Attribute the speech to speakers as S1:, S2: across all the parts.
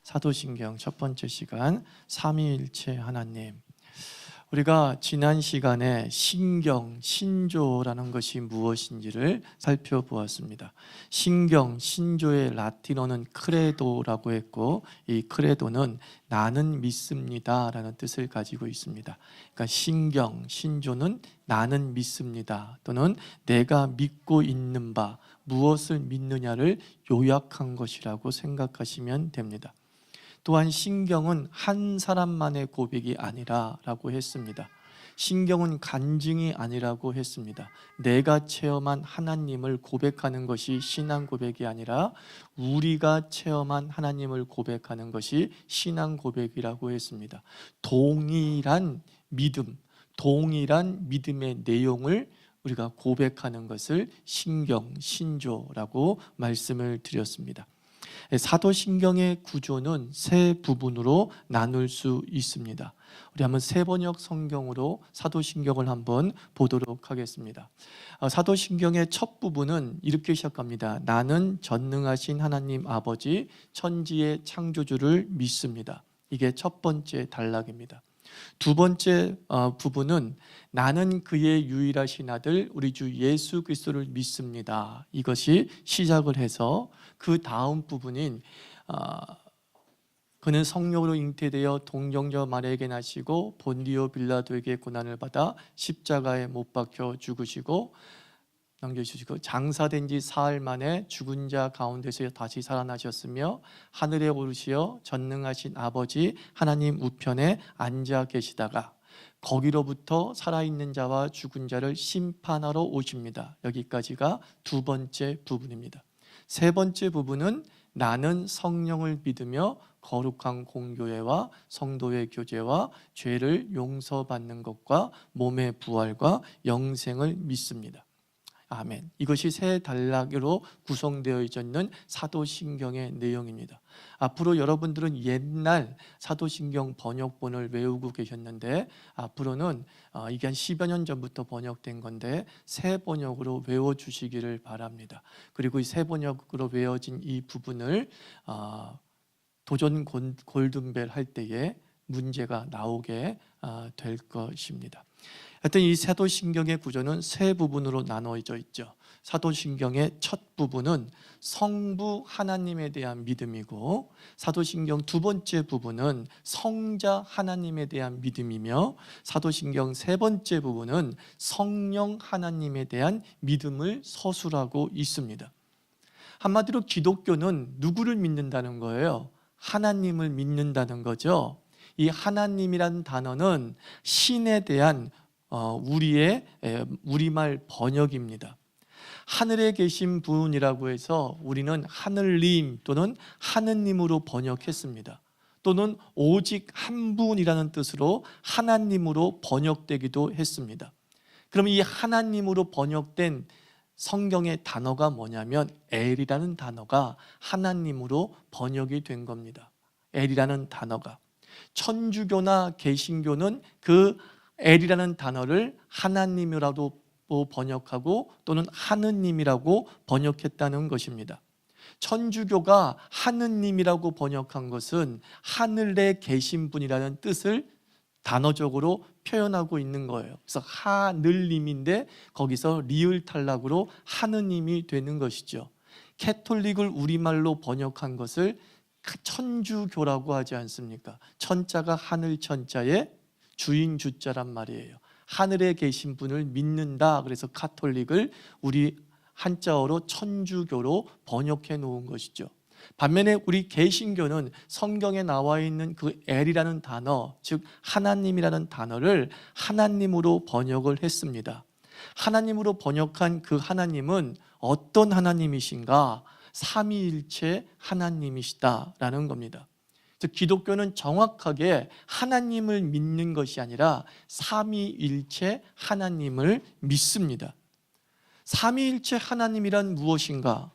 S1: 사도신경 첫 번째 시간 삼위일체 하나님. 우리가 지난 시간에 신경, 신조라는 것이 무엇인지를 살펴보았습니다. 신경, 신조의 라틴어는 크레도라고 했고, 이 크레도는 나는 믿습니다 라는 뜻을 가지고 있습니다. 그러니까 신경, 신조는 나는 믿습니다 또는 내가 믿고 있는 바, 무엇을 믿느냐를 요약한 것이라고 생각하시면 됩니다. 또한 신경은 한 사람만의 고백이 아니라라고 했습니다. 신경은 간증이 아니라고 했습니다. 내가 체험한 하나님을 고백하는 것이 신앙 고백이 아니라 우리가 체험한 하나님을 고백하는 것이 신앙 고백이라고 했습니다. 동일한 믿음, 동일한 믿음의 내용을 우리가 고백하는 것을 신경, 신조라고 말씀을 드렸습니다. 사도신경의 구조는 세 부분으로 나눌 수 있습니다. 우리 한번 세번역 성경으로 사도신경을 한번 보도록 하겠습니다. 사도신경의 첫 부분은 이렇게 시작합니다. 나는 전능하신 하나님 아버지 천지의 창조주를 믿습니다. 이게 첫 번째 단락입니다. 두 번째 부분은 나는 그의 유일하신 아들 우리 주 예수 그리스도를 믿습니다. 이것이 시작을 해서 그 다음 부분인 그는 성령으로 잉태되어 동정녀 마리아에게 나시고 본디오 빌라도에게 고난을 받아 십자가에 못 박혀 죽으시고 남겨주시고 장사된 지 사흘 만에 죽은 자 가운데서 다시 살아나셨으며 하늘에 오르시어 전능하신 아버지 하나님 우편에 앉아 계시다가 거기로부터 살아있는 자와 죽은 자를 심판하러 오십니다. 여기까지가 두 번째 부분입니다. 세 번째 부분은 나는 성령을 믿으며 거룩한 공교회와 성도의 교제와 죄를 용서받는 것과 몸의 부활과 영생을 믿습니다. 아멘. 이것이 세 단락으로 구성되어 있는 사도신경의 내용입니다. 앞으로 여러분들은 옛날 사도신경 번역본을 외우고 계셨는데 앞으로는 이게 한 10여 년 전부터 번역된 건데 새 번역으로 외워주시기를 바랍니다. 그리고 이 새 번역으로 외워진 이 부분을 도전 골든벨 할 때에 문제가 나오게 될 것입니다. 하여튼 이 사도신경의 구조는 세 부분으로 나눠져 있죠. 사도신경의 첫 부분은 성부 하나님에 대한 믿음이고 사도신경 두 번째 부분은 성자 하나님에 대한 믿음이며 사도신경 세 번째 부분은 성령 하나님에 대한 믿음을 서술하고 있습니다. 한마디로 기독교는 누구를 믿는다는 거예요? 하나님을 믿는다는 거죠. 이 하나님이라는 단어는 신에 대한 우리의 우리말 번역입니다. 하늘에 계신 분이라고 해서 우리는 하늘님 또는 하느님으로 번역했습니다. 또는 오직 한 분이라는 뜻으로 하나님으로 번역되기도 했습니다. 그럼 이 하나님으로 번역된 성경의 단어가 뭐냐면 엘이라는 단어가 하나님으로 번역이 된 겁니다. 엘이라는 단어가. 천주교나 개신교는 그 엘이라는 단어를 하나님이라고 번역하고 또는 하느님이라고 번역했다는 것입니다. 천주교가 하느님이라고 번역한 것은 하늘에 계신 분이라는 뜻을 단어적으로 표현하고 있는 거예요. 그래서 하늘님인데 거기서 리을 탈락으로 하느님이 되는 것이죠. 캐톨릭을 우리말로 번역한 것을 천주교라고 하지 않습니까? 천자가 하늘 천자에 주인 주자란 말이에요. 하늘에 계신 분을 믿는다. 그래서 카톨릭을 우리 한자어로 천주교로 번역해 놓은 것이죠. 반면에 우리 개신교는 성경에 나와 있는 그 엘이라는 단어, 즉 하나님이라는 단어를 하나님으로 번역을 했습니다. 하나님으로 번역한 그 하나님은 어떤 하나님이신가? 삼위일체 하나님이시다라는 겁니다. 즉 기독교는 정확하게 하나님을 믿는 것이 아니라 삼위일체 하나님을 믿습니다. 삼위일체 하나님이란 무엇인가?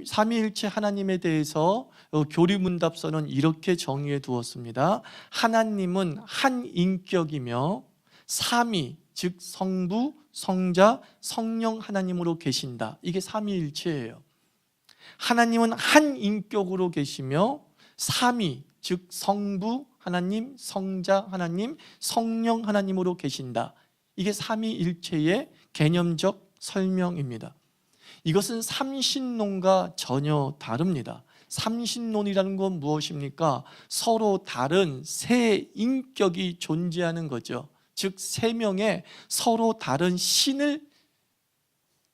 S1: 삼위일체 하나님에 대해서 교리문답서는 이렇게 정의해 두었습니다. 하나님은 한 인격이며 삼위, 즉 성부, 성자, 성령 하나님으로 계신다. 이게 삼위일체예요. 하나님은 한 인격으로 계시며 삼위, 즉 성부 하나님, 성자 하나님, 성령 하나님으로 계신다. 이게 삼위일체의 개념적 설명입니다. 이것은 삼신론과 전혀 다릅니다. 삼신론이라는 건 무엇입니까? 서로 다른 세 인격이 존재하는 거죠. 즉 세 명의 서로 다른 신을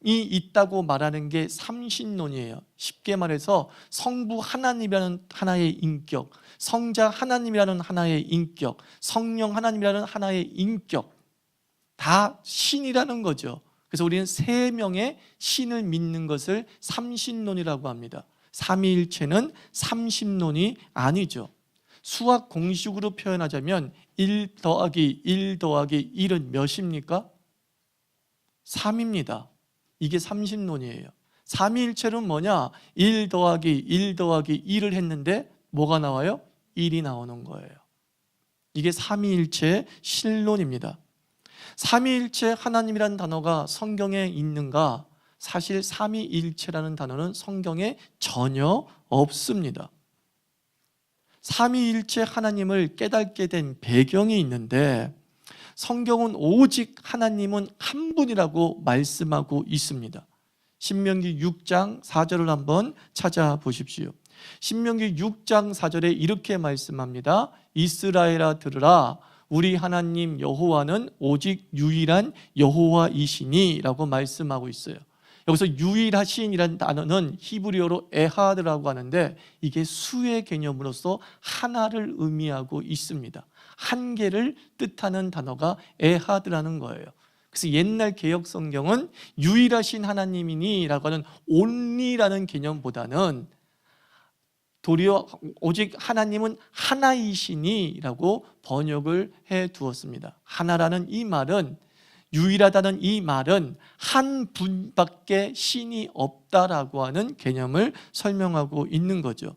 S1: 있다고 말하는 게 삼신론이에요. 쉽게 말해서 성부 하나님이라는 하나의 인격, 성자 하나님이라는 하나의 인격, 성령 하나님이라는 하나의 인격, 다 신이라는 거죠. 그래서 우리는 세 명의 신을 믿는 것을 삼신론이라고 합니다. 삼위일체는 삼신론이 아니죠. 수학 공식으로 표현하자면 1 더하기 1 더하기 1은 몇입니까? 3입니다. 이게 삼신론이에요. 삼위일체는 뭐냐? 1 더하기 1 더하기 1을 했는데 뭐가 나와요? 1이 나오는 거예요. 이게 삼위일체의 신론입니다. 삼위일체 하나님이라는 단어가 성경에 있는가? 사실 삼위일체라는 단어는 성경에 전혀 없습니다. 삼위일체 하나님을 깨닫게 된 배경이 있는데 성경은 오직 하나님은 한 분이라고 말씀하고 있습니다. 신명기 6장 4절을 한번 찾아보십시오. 신명기 6장 4절에 이렇게 말씀합니다. 이스라엘아 들으라, 우리 하나님 여호와는 오직 유일한 여호와이시니 라고 말씀하고 있어요. 여기서 유일하신이라는 단어는 히브리어로 에하드라고 하는데 이게 수의 개념으로서 하나를 의미하고 있습니다. 한 개를 뜻하는 단어가 에하드라는 거예요. 그래서 옛날 개역 성경은 유일하신 하나님이니 라고 하는 only라는 개념보다는 도리어 오직 하나님은 하나이시니 라고 번역을 해 두었습니다. 하나라는 이 말은, 유일하다는 이 말은 한 분밖에 신이 없다라고 하는 개념을 설명하고 있는 거죠.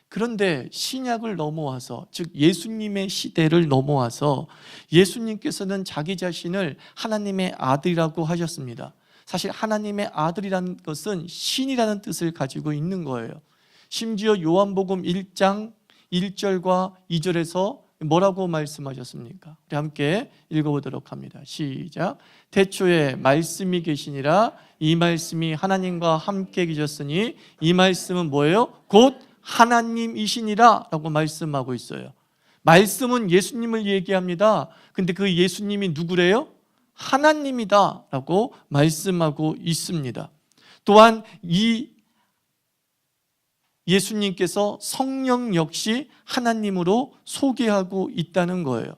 S1: 그런데 신약을 넘어와서, 즉 예수님의 시대를 넘어와서 예수님께서는 자기 자신을 하나님의 아들이라고 하셨습니다. 사실 하나님의 아들이라는 것은 신이라는 뜻을 가지고 있는 거예요. 심지어 요한복음 1장 1절과 2절에서 뭐라고 말씀하셨습니까? 우리 함께 읽어보도록 합니다. 시작. 태초에 말씀이 계시니라, 이 말씀이 하나님과 함께 계셨으니 이 말씀은 뭐예요? 곧 하나님이시니라 라고 말씀하고 있어요. 말씀은 예수님을 얘기합니다. 근데 그 예수님이 누구래요? 하나님이다 라고 말씀하고 있습니다. 또한 이 예수님께서 성령 역시 하나님으로 소개하고 있다는 거예요.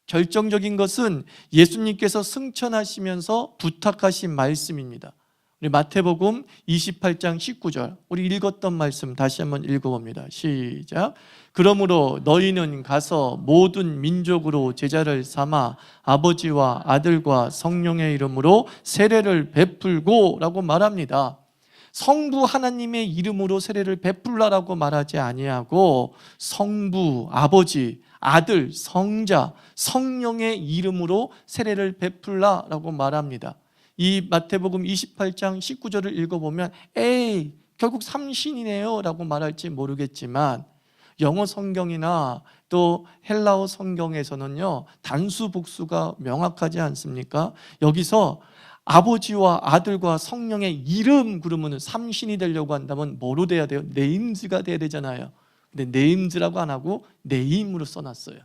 S1: 결정적인 것은 예수님께서 승천하시면서 부탁하신 말씀입니다. 우리 마태복음 28장 19절, 우리 읽었던 말씀 다시 한번 읽어봅니다. 시작. 그러므로 너희는 가서 모든 민족으로 제자를 삼아 아버지와 아들과 성령의 이름으로 세례를 베풀고 라고 말합니다. 성부 하나님의 이름으로 세례를 베풀라라고 말하지 아니하고 성부, 아버지, 아들, 성자, 성령의 이름으로 세례를 베풀라라고 말합니다. 이 마태복음 28장 19절을 읽어보면 에이 결국 삼신이네요 라고 말할지 모르겠지만 영어 성경이나 또 헬라어 성경에서는요 단수 복수가 명확하지 않습니까? 여기서 아버지와 아들과 성령의 이름 그러면 삼신이 되려고 한다면 뭐로 돼야 돼요? 네임즈가 돼야 되잖아요. 근데 네임즈라고 안 하고 네임으로 써놨어요.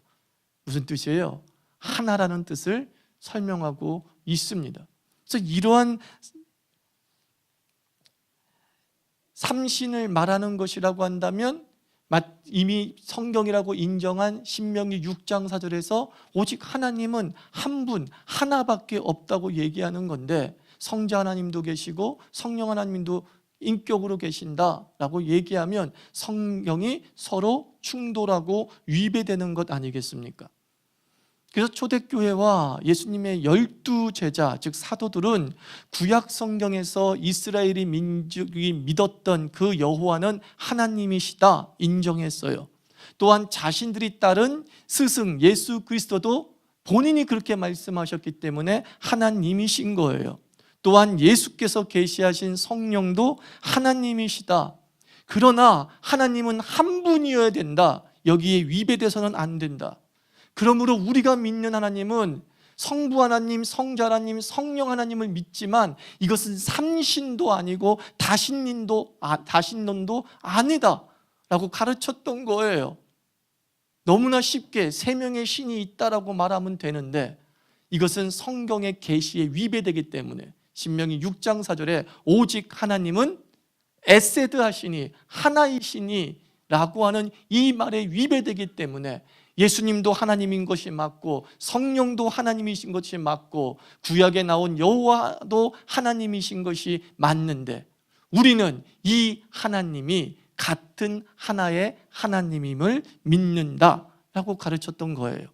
S1: 무슨 뜻이에요? 하나라는 뜻을 설명하고 있습니다. 그래서 이러한 삼신을 말하는 것이라고 한다면 이미 성경이라고 인정한 신명기 6장 4절에서 오직 하나님은 한 분, 하나밖에 없다고 얘기하는 건데 성자 하나님도 계시고 성령 하나님도 인격으로 계신다라고 얘기하면 성경이 서로 충돌하고 위배되는 것 아니겠습니까? 그래서 초대교회와 예수님의 12제자 즉 사도들은 구약 성경에서 이스라엘이 민족이 믿었던 그 여호와는 하나님이시다 인정했어요. 또한 자신들이 따른 스승 예수 그리스도도 본인이 그렇게 말씀하셨기 때문에 하나님이신 거예요. 또한 예수께서 계시하신 성령도 하나님이시다. 그러나 하나님은 한 분이어야 된다. 여기에 위배돼서는 안 된다. 그러므로 우리가 믿는 하나님은 성부 하나님, 성자 하나님, 성령 하나님을 믿지만 이것은 삼신도 아니고 다신론도 아니다 라고 가르쳤던 거예요. 너무나 쉽게 세 명의 신이 있다라고 말하면 되는데 이것은 성경의 계시에 위배되기 때문에 신명기 6장 4절에 오직 하나님은 에세드 하시니 하나이시니 라고 하는 이 말에 위배되기 때문에 예수님도 하나님인 것이 맞고 성령도 하나님이신 것이 맞고 구약에 나온 여호와도 하나님이신 것이 맞는데 우리는 이 하나님이 같은 하나의 하나님임을 믿는다라고 가르쳤던 거예요.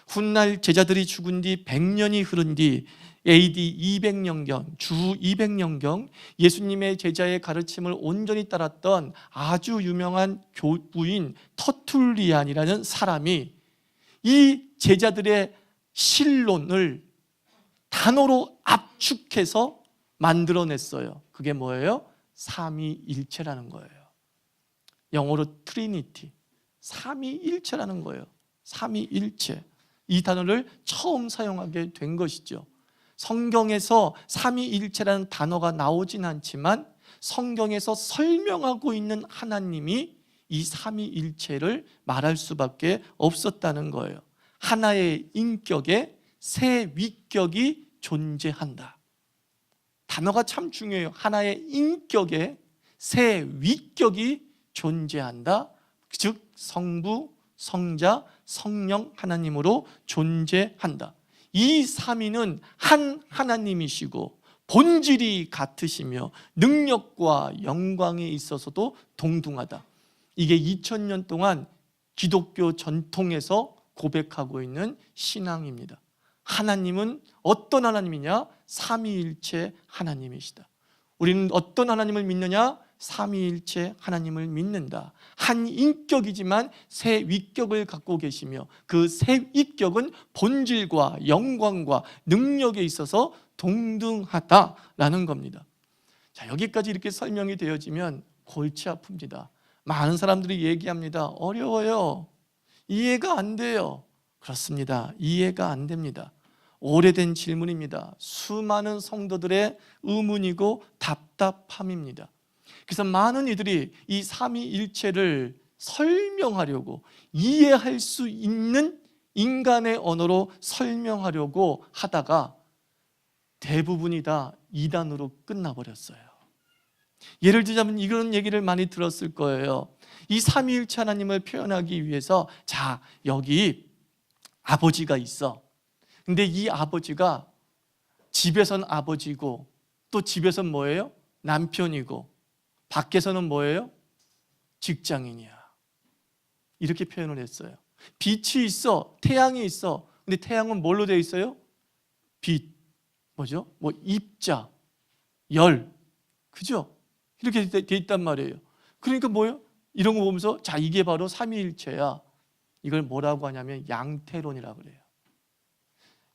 S1: 훗날 제자들이 죽은 뒤 100년이 흐른 뒤 AD 200년경, 주 200년경 예수님의 제자의 가르침을 온전히 따랐던 아주 유명한 교부인 터툴리안이라는 사람이 이 제자들의 신론을 단어로 압축해서 만들어냈어요. 그게 뭐예요? 삼위일체라는 거예요. 영어로 트리니티, 삼위일체라는 거예요. 삼위일체. 이 단어를 처음 사용하게 된 것이죠. 성경에서 삼위일체라는 단어가 나오진 않지만 성경에서 설명하고 있는 하나님이 이 삼위일체를 말할 수밖에 없었다는 거예요. 하나의 인격에 세 위격이 존재한다. 단어가 참 중요해요. 하나의 인격에 세 위격이 존재한다. 즉 성부, 성자, 성령 하나님으로 존재한다. 이 삼위는 한 하나님이시고 본질이 같으시며 능력과 영광에 있어서도 동등하다. 이게 2000년 동안 기독교 전통에서 고백하고 있는 신앙입니다. 하나님은 어떤 하나님이냐? 삼위일체 하나님이시다. 우리는 어떤 하나님을 믿느냐? 삼위일체 하나님을 믿는다. 한 인격이지만 세 위격을 갖고 계시며 그 세 위격은 본질과 영광과 능력에 있어서 동등하다라는 겁니다. 자, 여기까지 이렇게 설명이 되어지면 골치 아픕니다. 많은 사람들이 얘기합니다. 어려워요. 이해가 안 돼요. 그렇습니다. 이해가 안 됩니다. 오래된 질문입니다. 수많은 성도들의 의문이고 답답함입니다. 그래서 많은 이들이 이 삼위일체를 설명하려고 이해할 수 있는 인간의 언어로 설명하려고 하다가 대부분이 다 이단으로 끝나버렸어요. 예를 들자면 이런 얘기를 많이 들었을 거예요. 이 삼위일체 하나님을 표현하기 위해서 자, 여기 아버지가 있어. 근데 이 아버지가 집에선 아버지고 또 집에선 뭐예요? 남편이고 밖에서는 뭐예요? 직장인이야. 이렇게 표현을 했어요. 빛이 있어, 태양이 있어. 근데 태양은 뭘로 되어 있어요? 빛, 뭐죠? 뭐 입자, 열, 그죠? 이렇게 되어 있단 말이에요. 그러니까 뭐예요? 이런 거 보면서 자, 이게 바로 삼위일체야. 이걸 뭐라고 하냐면 양태론이라고 그래요.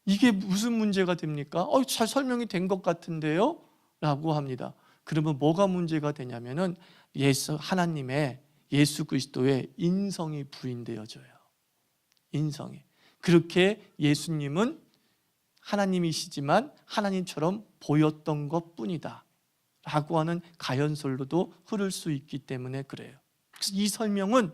S1: 이게 무슨 문제가 됩니까? 잘 설명이 된 것 같은데요? 라고 합니다. 그러면 뭐가 문제가 되냐면은 하나님의 예수 그리스도의 인성이 부인되어져요. 인성이. 그렇게 예수님은 하나님이시지만 하나님처럼 보였던 것뿐이다 라고 하는 가연설로도 흐를 수 있기 때문에 그래요. 그래서 이 설명은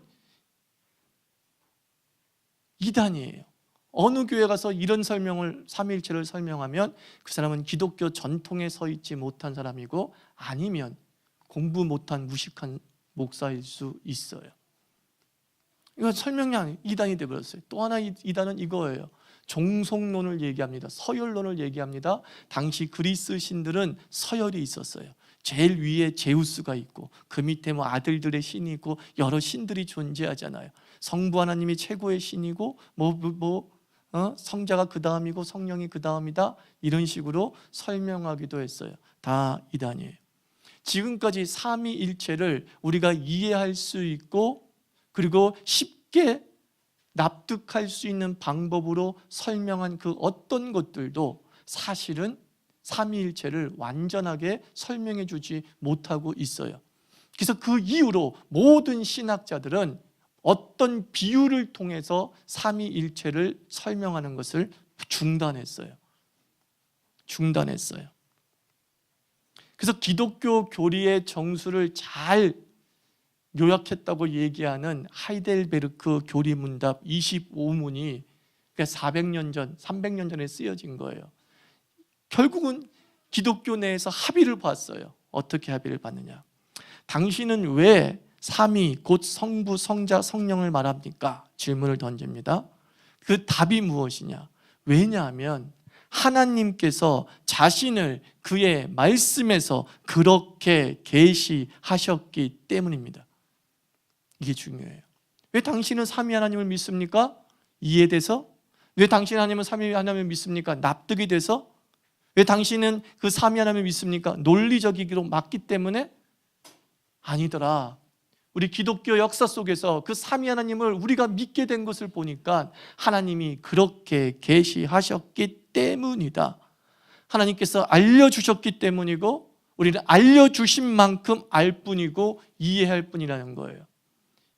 S1: 이단이에요. 어느 교회 가서 이런 설명을 삼위일체를 설명하면 그 사람은 기독교 전통에 서 있지 못한 사람이고 아니면 공부 못한 무식한 목사일 수 있어요. 이건 설명이 아니에요. 이단이 되어버렸어요. 또 하나 이단은 이거예요. 종속론을 얘기합니다. 서열론을 얘기합니다. 당시 그리스 신들은 서열이 있었어요. 제일 위에 제우스가 있고 그 밑에 뭐 아들들의 신이 있고 여러 신들이 존재하잖아요. 성부 하나님이 최고의 신이고 성자가 그 다음이고 성령이 그 다음이다, 이런 식으로 설명하기도 했어요. 다 이단이에요. 지금까지 삼위일체를 우리가 이해할 수 있고 그리고 쉽게 납득할 수 있는 방법으로 설명한 그 어떤 것들도 사실은 삼위일체를 완전하게 설명해 주지 못하고 있어요. 그래서 그 이후로 모든 신학자들은 어떤 비유를 통해서 삼위일체를 설명하는 것을 중단했어요. 그래서 기독교 교리의 정수를 잘 요약했다고 얘기하는 하이델베르크 교리문답 25문이 400년 전, 300년 전에 쓰여진 거예요. 결국은 기독교 내에서 합의를 봤어요. 어떻게 합의를 봤느냐? 당신은 왜 삼위 곧 성부, 성자, 성령을 말합니까? 질문을 던집니다. 그 답이 무엇이냐? 왜냐하면 하나님께서 자신을 그의 말씀에서 그렇게 계시하셨기 때문입니다. 이게 중요해요. 왜 당신은 삼위 하나님을 믿습니까? 이해돼서? 왜 당신 하나님은 삼위 하나님을 믿습니까? 납득이 돼서? 왜 당신은 그 삼위 하나님을 믿습니까? 논리적이기로 맞기 때문에? 아니더라. 우리 기독교 역사 속에서 그 삼위 하나님을 우리가 믿게 된 것을 보니까 하나님이 그렇게 계시하셨기 때문이다. 하나님께서 알려주셨기 때문이고 우리는 알려주신 만큼 알 뿐이고 이해할 뿐이라는 거예요.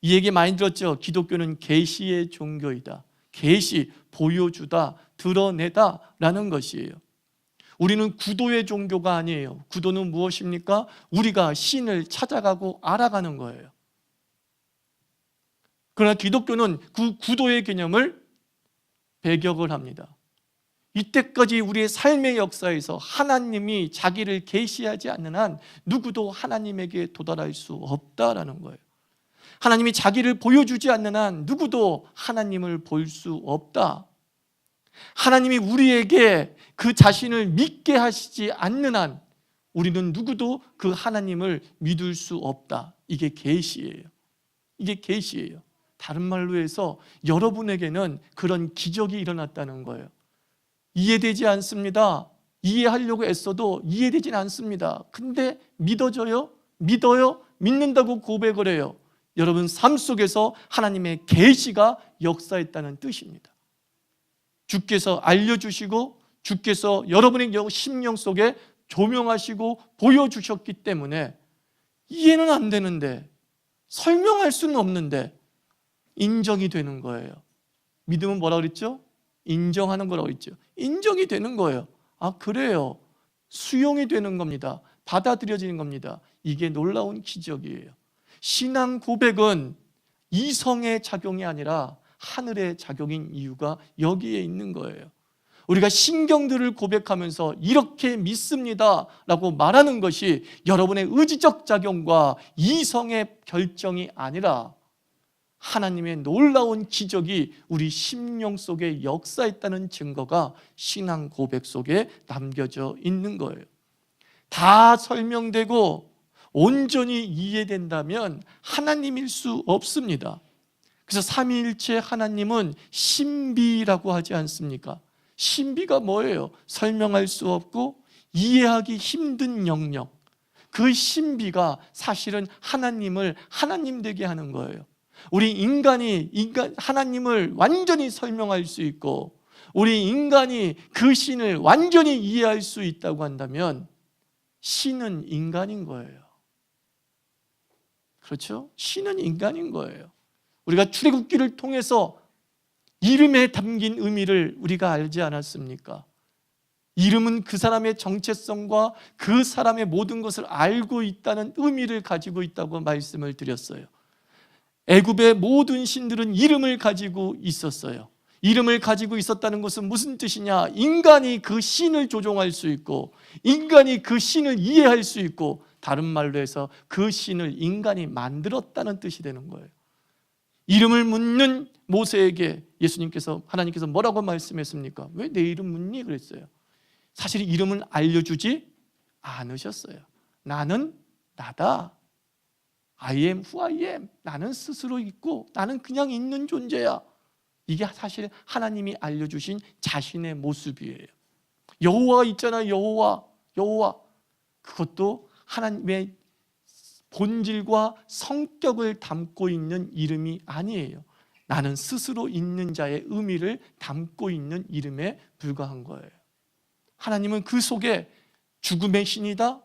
S1: 이 얘기 많이 들었죠? 기독교는 계시의 종교이다. 계시, 보여주다, 드러내다 라는 것이에요. 우리는 구도의 종교가 아니에요. 구도는 무엇입니까? 우리가 신을 찾아가고 알아가는 거예요. 그러나 기독교는 그 구도의 개념을 배격을 합니다. 이때까지 우리의 삶의 역사에서 하나님이 자기를 계시하지 않는 한 누구도 하나님에게 도달할 수 없다라는 거예요. 하나님이 자기를 보여주지 않는 한 누구도 하나님을 볼 수 없다. 하나님이 우리에게 그 자신을 믿게 하시지 않는 한 우리는 누구도 그 하나님을 믿을 수 없다. 이게 계시예요. 이게 계시예요. 다른 말로 해서 여러분에게는 그런 기적이 일어났다는 거예요. 이해되지 않습니다. 이해하려고 애써도 이해되진 않습니다. 근데 믿어져요? 믿어요? 믿는다고 고백을 해요. 여러분 삶 속에서 하나님의 계시가 역사했다는 뜻입니다. 주께서 알려주시고 주께서 여러분의 심령 속에 조명하시고 보여주셨기 때문에 이해는 안 되는데 설명할 수는 없는데 인정이 되는 거예요. 믿음은 뭐라 그랬죠? 인정하는 거라고 했죠. 인정이 되는 거예요. 아, 그래요. 수용이 되는 겁니다. 받아들여지는 겁니다. 이게 놀라운 기적이에요. 신앙 고백은 이성의 작용이 아니라 하늘의 작용인 이유가 여기에 있는 거예요. 우리가 신경들을 고백하면서 이렇게 믿습니다 라고 말하는 것이 여러분의 의지적 작용과 이성의 결정이 아니라 하나님의 놀라운 기적이 우리 심령 속에 역사했다는 증거가 신앙 고백 속에 남겨져 있는 거예요. 다 설명되고 온전히 이해된다면 하나님일 수 없습니다. 그래서 삼위일체 하나님은 신비라고 하지 않습니까? 신비가 뭐예요? 설명할 수 없고 이해하기 힘든 영역. 그 신비가 사실은 하나님을 하나님 되게 하는 거예요. 우리 인간이 하나님을 완전히 설명할 수 있고 우리 인간이 그 신을 완전히 이해할 수 있다고 한다면 신은 인간인 거예요. 그렇죠? 신은 인간인 거예요. 우리가 출애굽기를 통해서 이름에 담긴 의미를 우리가 알지 않았습니까? 이름은 그 사람의 정체성과 그 사람의 모든 것을 알고 있다는 의미를 가지고 있다고 말씀을 드렸어요. 애굽의 모든 신들은 이름을 가지고 있었어요. 이름을 가지고 있었다는 것은 무슨 뜻이냐? 인간이 그 신을 조종할 수 있고 인간이 그 신을 이해할 수 있고 다른 말로 해서 그 신을 인간이 만들었다는 뜻이 되는 거예요. 이름을 묻는 모세에게 하나님께서 뭐라고 말씀했습니까? 왜 내 이름 묻니? 그랬어요. 사실 이름을 알려주지 않으셨어요. 나는 나다. I am who I am. 나는 스스로 있고 나는 그냥 있는 존재야. 이게 사실 하나님이 알려주신 자신의 모습이에요. 여호와 있잖아요. 여호와. 그것도 하나님의 본질과 성격을 담고 있는 이름이 아니에요. 나는 스스로 있는 자의 의미를 담고 있는 이름에 불과한 거예요. 하나님은 그 속에 죽음의 신이다.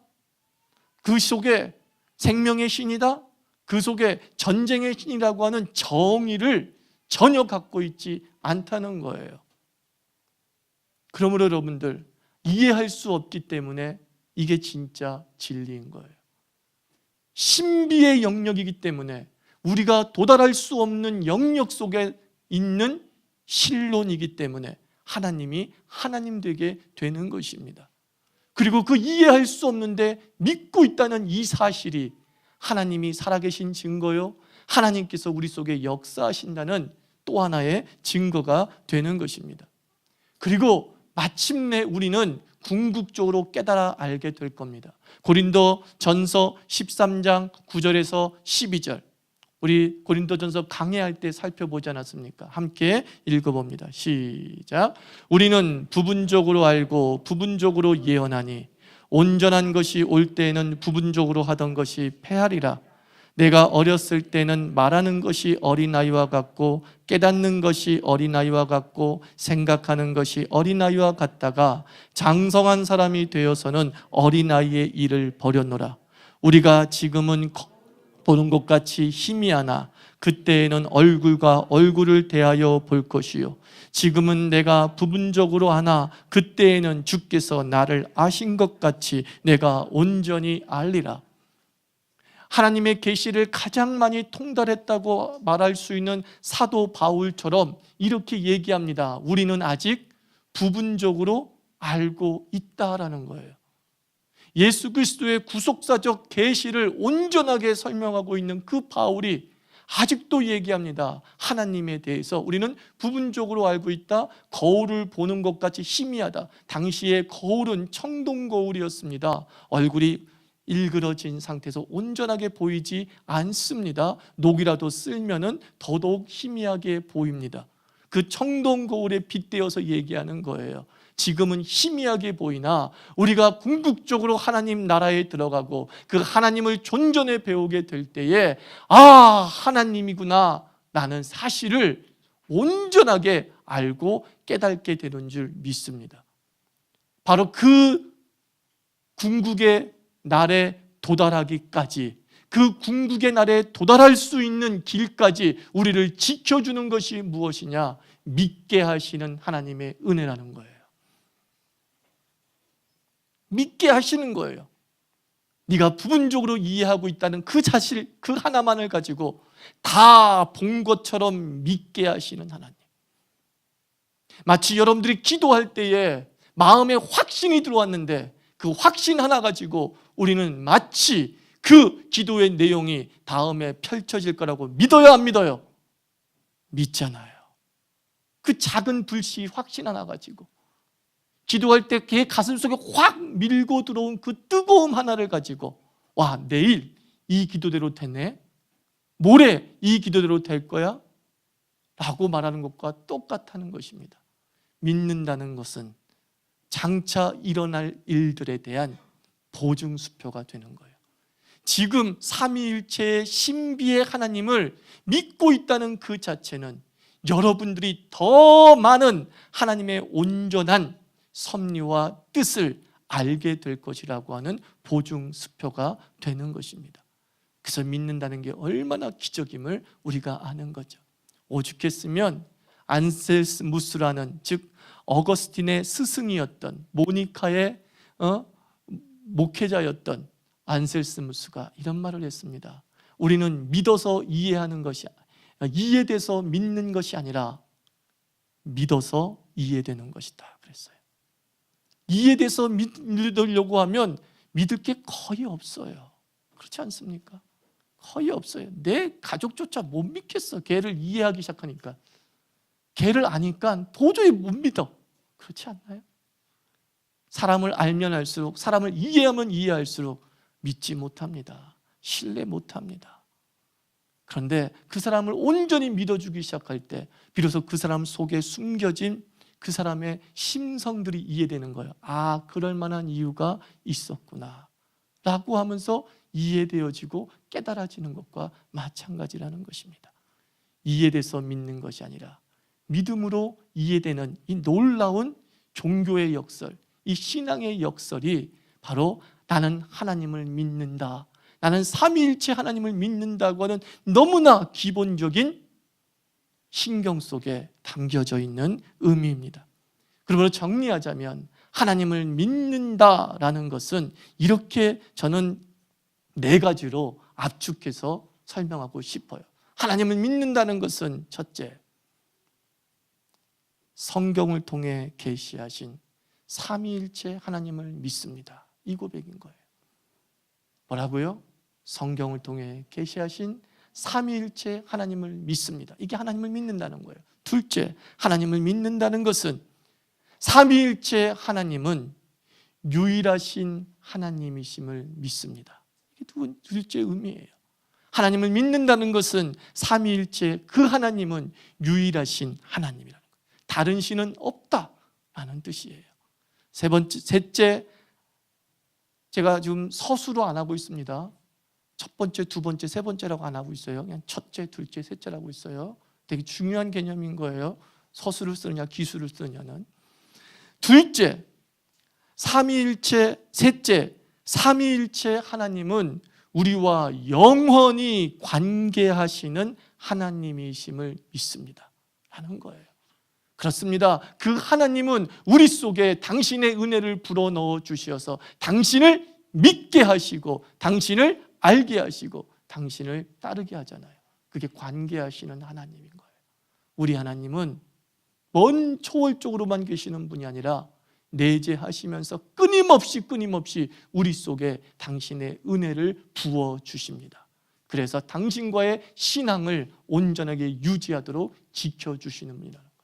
S1: 그 속에 생명의 신이다? 그 속에 전쟁의 신이라고 하는 정의를 전혀 갖고 있지 않다는 거예요. 그러므로 여러분들, 이해할 수 없기 때문에 이게 진짜 진리인 거예요. 신비의 영역이기 때문에 우리가 도달할 수 없는 영역 속에 있는 신론이기 때문에 하나님이 하나님 되게 되는 것입니다. 그리고 그 이해할 수 없는데 믿고 있다는 이 사실이 하나님이 살아계신 증거요, 하나님께서 우리 속에 역사하신다는 또 하나의 증거가 되는 것입니다. 그리고 마침내 우리는 궁극적으로 깨달아 알게 될 겁니다. 고린도전서 13장 9절에서 12절, 우리 고린도전서 강해할 때 살펴보지 않았습니까? 함께 읽어봅니다. 시작. 우리는 부분적으로 알고 부분적으로 예언하니 온전한 것이 올 때에는 부분적으로 하던 것이 패하리라. 내가 어렸을 때는 말하는 것이 어린아이와 같고 깨닫는 것이 어린아이와 같고 생각하는 것이 어린아이와 같다가 장성한 사람이 되어서는 어린아이의 일을 버렸노라. 우리가 지금은 보는 것 같이 희미하나 그때에는 얼굴과 얼굴을 대하여 볼 것이요, 지금은 내가 부분적으로 하나 그때에는 주께서 나를 아신 것 같이 내가 온전히 알리라. 하나님의 계시를 가장 많이 통달했다고 말할 수 있는 사도 바울처럼 이렇게 얘기합니다. 우리는 아직 부분적으로 알고 있다라는 거예요. 예수 그리스도의 구속사적 계시를 온전하게 설명하고 있는 그 바울이 아직도 얘기합니다. 하나님에 대해서 우리는 부분적으로 알고 있다. 거울을 보는 것 같이 희미하다. 당시의 거울은 청동 거울이었습니다. 얼굴이 일그러진 상태에서 온전하게 보이지 않습니다. 녹이라도 쓸면은 더더욱 희미하게 보입니다. 그 청동 거울에 빗대어서 얘기하는 거예요. 지금은 희미하게 보이나 우리가 궁극적으로 하나님 나라에 들어가고 그 하나님을 존전해 배우게 될 때에 하나님이구나 라는 사실을 온전하게 알고 깨닫게 되는 줄 믿습니다. 바로 그 궁극의 날에 도달하기까지, 그 궁극의 날에 도달할 수 있는 길까지 우리를 지켜주는 것이 무엇이냐? 믿게 하시는 하나님의 은혜라는 거예요. 믿게 하시는 거예요. 네가 부분적으로 이해하고 있다는 그 사실, 그 하나만을 가지고 다 본 것처럼 믿게 하시는 하나님. 마치 여러분들이 기도할 때에 마음에 확신이 들어왔는데 그 확신 하나 가지고 우리는 마치 그 기도의 내용이 다음에 펼쳐질 거라고 믿어요, 안 믿어요? 믿잖아요. 그 작은 불씨 확신 하나 가지고 기도할 때 걔 가슴 속에 확 밀고 들어온 그 뜨거움 하나를 가지고 내일 이 기도대로 되네, 모레 이 기도대로 될 거야 라고 말하는 것과 똑같다는 것입니다. 믿는다는 것은 장차 일어날 일들에 대한 보증수표가 되는 거예요. 지금 삼위일체의 신비의 하나님을 믿고 있다는 그 자체는 여러분들이 더 많은 하나님의 온전한 섭리와 뜻을 알게 될 것이라고 하는 보증수표가 되는 것입니다. 그래서 믿는다는 게 얼마나 기적임을 우리가 아는 거죠. 오죽했으면 안셀무스라는, 즉 어거스틴의 스승이었던, 모니카의 목회자였던 안셀스무스가 이런 말을 했습니다. 우리는 믿어서 이해하는 것이, 이해돼서 믿는 것이 아니라 믿어서 이해되는 것이다 그랬어요. 이해돼서 믿으려고 하면 믿을 게 거의 없어요. 그렇지 않습니까? 거의 없어요. 내 가족조차 못 믿겠어. 걔를 이해하기 시작하니까. 걔를 아니까 도저히 못 믿어. 그렇지 않나요? 사람을 알면 알수록, 사람을 이해하면 이해할수록 믿지 못합니다. 신뢰 못합니다. 그런데 그 사람을 온전히 믿어주기 시작할 때 비로소 그 사람 속에 숨겨진 그 사람의 심성들이 이해되는 거예요. 그럴 만한 이유가 있었구나 라고 하면서 이해되어지고 깨달아지는 것과 마찬가지라는 것입니다. 이해돼서 믿는 것이 아니라 믿음으로 이해되는 이 놀라운 종교의 역설, 이 신앙의 역설이 바로 나는 하나님을 믿는다, 나는 삼위일체 하나님을 믿는다고 하는 너무나 기본적인 신경 속에 담겨져 있는 의미입니다. 그러므로 정리하자면 하나님을 믿는다라는 것은 이렇게 저는 4가지로 압축해서 설명하고 싶어요. 하나님을 믿는다는 것은 첫째, 성경을 통해 계시하신 삼위일체 하나님을 믿습니다. 이 고백인 거예요. 뭐라고요? 성경을 통해 계시하신 삼위일체 하나님을 믿습니다. 이게 하나님을 믿는다는 거예요. 둘째, 하나님을 믿는다는 것은 삼위일체 하나님은 유일하신 하나님이심을 믿습니다. 이게 둘째 의미예요. 하나님을 믿는다는 것은 삼위일체 그 하나님은 유일하신 하나님이라는 거예요. 다른 신은 없다라는 뜻이에요. 셋째, 제가 지금 서술로 안 하고 있습니다. 첫 번째, 두 번째, 세 번째라고 안 하고 있어요. 그냥 첫째, 둘째, 셋째라고 있어요. 되게 중요한 개념인 거예요. 서술을 쓰느냐 기술을 쓰느냐는. 둘째, 삼위일체. 셋째, 삼위일체 하나님은 우리와 영원히 관계하시는 하나님이심을 믿습니다 라는 거예요. 그렇습니다. 그 하나님은 우리 속에 당신의 은혜를 불어넣어 주셔서 당신을 믿게 하시고 당신을 알게 하시고 당신을 따르게 하잖아요. 그게 관계하시는 하나님인 거예요. 우리 하나님은 먼 초월적으로만 계시는 분이 아니라 내재하시면서 끊임없이 우리 속에 당신의 은혜를 부어주십니다. 그래서 당신과의 신앙을 온전하게 유지하도록 지켜주시는 분이라는 거예요.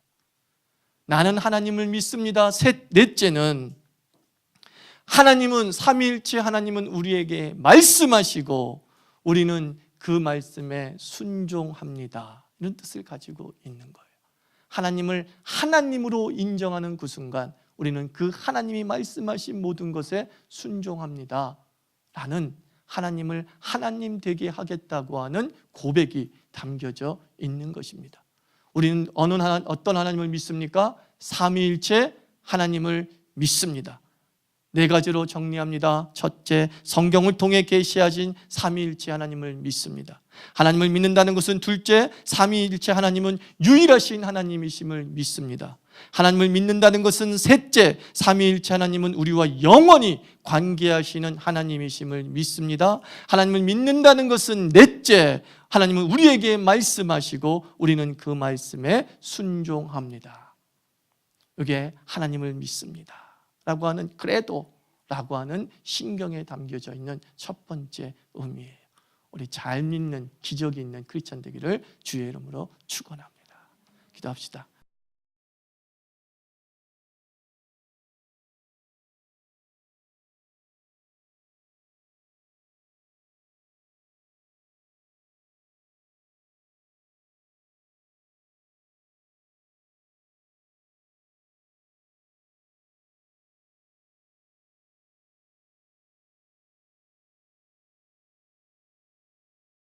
S1: 나는 하나님을 믿습니다. 넷째는 하나님은 삼위일체 하나님은 우리에게 말씀하시고 우리는 그 말씀에 순종합니다. 이런 뜻을 가지고 있는 거예요. 하나님을 하나님으로 인정하는 그 순간 우리는 그 하나님이 말씀하신 모든 것에 순종합니다 라는 하나님을 하나님 되게 하겠다고 하는 고백이 담겨져 있는 것입니다. 우리는 어떤 하나님을 믿습니까? 삼위일체 하나님을 믿습니다. 4가지로 정리합니다. 첫째, 성경을 통해 계시하신 삼위일체 하나님을 믿습니다. 하나님을 믿는다는 것은 둘째, 삼위일체 하나님은 유일하신 하나님이심을 믿습니다. 하나님을 믿는다는 것은 셋째, 삼위일체 하나님은 우리와 영원히 관계하시는 하나님이심을 믿습니다. 하나님을 믿는다는 것은 넷째, 하나님은 우리에게 말씀하시고 우리는 그 말씀에 순종합니다. 이게 하나님을 믿습니다 라고 하는 크레도라고 하는 신경에 담겨져 있는 첫 번째 의미예요. 우리 잘 믿는 기적이 있는 크리스찬 되기를 주의 이름으로 축원합니다. 기도합시다.